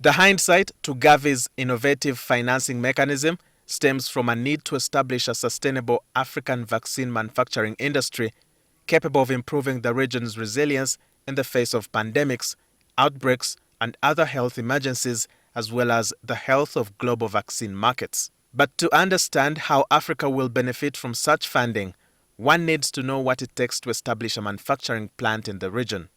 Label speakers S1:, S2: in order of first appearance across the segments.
S1: The hindsight to Gavi's innovative financing mechanism stems from a need to establish a sustainable African vaccine manufacturing industry capable of improving the region's resilience in the face of pandemics, outbreaks, and other health emergencies, as well as the health of global vaccine markets. But to understand how Africa will benefit from such funding, one needs to know what it takes to establish a manufacturing plant in the region.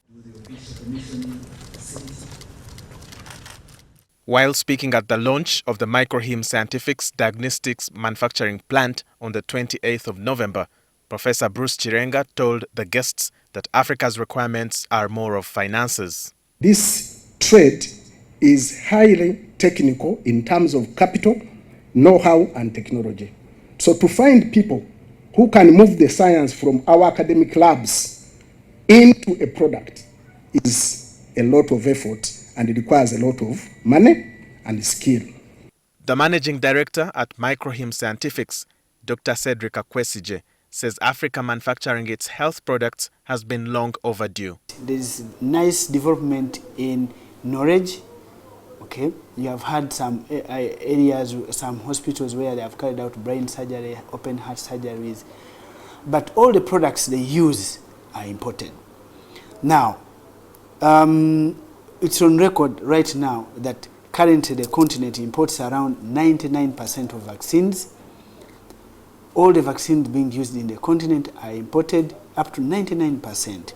S1: While speaking at the launch of the Mwesigye Scientific's Diagnostics Manufacturing Plant on the 28th of November, Professor Bruce Chirenga told the guests that Africa's requirements are more of finances.
S2: This trade is highly technical in terms of capital, know-how, and technology. So to find people who can move the science from our academic labs into a product is a lot of effort, and it requires a lot of money and skill.
S1: The managing director at Mwesigye Scientifics, Dr. Cedric Akwesigye, says Africa manufacturing its health products has been long overdue.
S3: There is nice development in knowledge. Okay, you have had some areas, some hospitals where they have carried out brain surgery, open heart surgeries, but all the products they use are imported. Now, it's on record right now that currently the continent imports around 99% of vaccines. All the vaccines being used in the continent are imported up to 99%.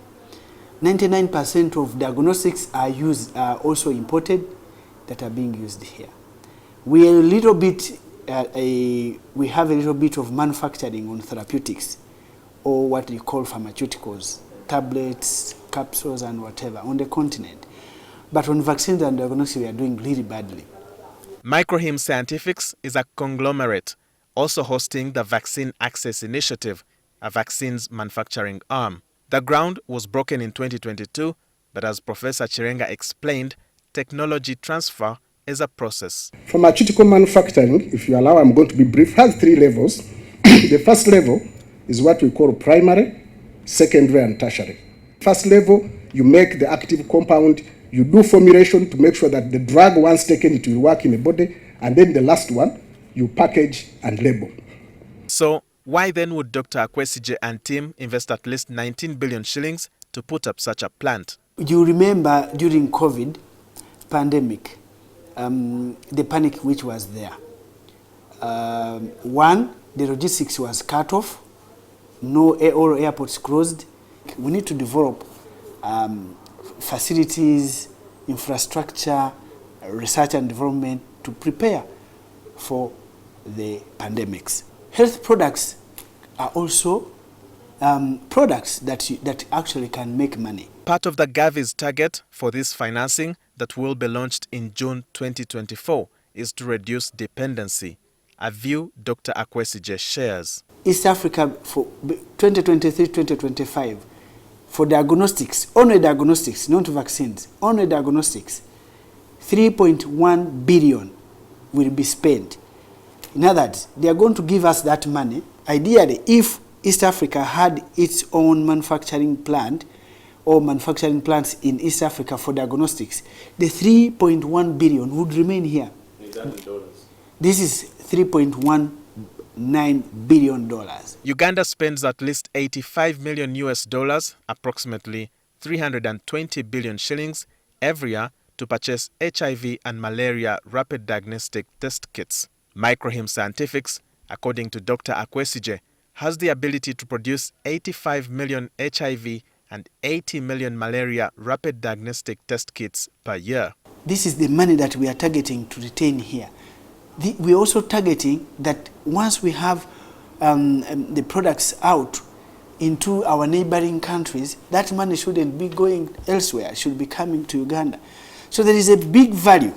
S3: 99% of diagnostics are also imported that are being used here. We have a little bit of manufacturing on therapeutics, or what we call pharmaceuticals, tablets, capsules, and whatever on the continent. But on vaccines and diagnostics, we are doing really badly.
S1: Mwesigye Scientifics is a conglomerate, also hosting the Vaccine Access Initiative, a vaccines manufacturing arm. The ground was broken in 2022, but as Professor Chirenga explained, technology transfer is a process.
S2: Pharmaceutical manufacturing, if you allow, I'm going to be brief, has 3 levels. The first level is what we call primary, secondary, and tertiary. First level, you make the active compound, you do formulation to make sure that the drug, once taken, it will work in the body, and then the last one, you package and label.
S1: So, why then would Dr. Akwesigye and team invest at least 19 billion shillings to put up such a plant?
S3: You remember during COVID pandemic, the panic which was there. One, the logistics was cut off, all airports closed. We need to develop facilities, infrastructure, research and development to prepare for the pandemics. Health products are also products that actually can make money.
S1: Part of the Gavi's target for this financing that will be launched in June 2024 is to reduce dependency, a view Dr. Akwesigye shares.
S3: East Africa for 2023-2025, for diagnostics, only diagnostics, not vaccines, only diagnostics, 3.1 billion will be spent. In other words, they are going to give us that money. Ideally, if East Africa had its own manufacturing plant or manufacturing plants in East Africa for diagnostics, the 3.1 billion would remain here. This is $3.19 billion.
S1: Uganda spends at least 85 million US dollars, approximately 320 billion shillings, every year to purchase HIV and malaria rapid diagnostic test kits. Mwesigye Scientifics, according to Dr. Akwesigye, has the ability to produce 85 million HIV and 80 million malaria rapid diagnostic test kits per year.
S3: This is the money that we are targeting to retain here. We're also targeting that once we have the products out into our neighboring countries, that money shouldn't be going elsewhere, it should be coming to Uganda. So there is a big value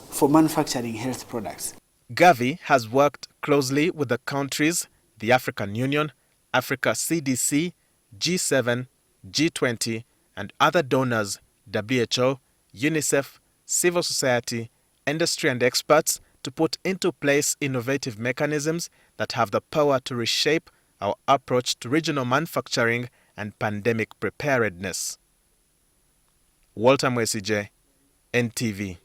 S3: for manufacturing health products.
S1: Gavi has worked closely with the countries, the African Union, Africa CDC, G7, G20, and other donors, WHO, UNICEF, civil society, industry and experts to put into place innovative mechanisms that have the power to reshape our approach to regional manufacturing and pandemic preparedness. Walter Mwesigye, NTV.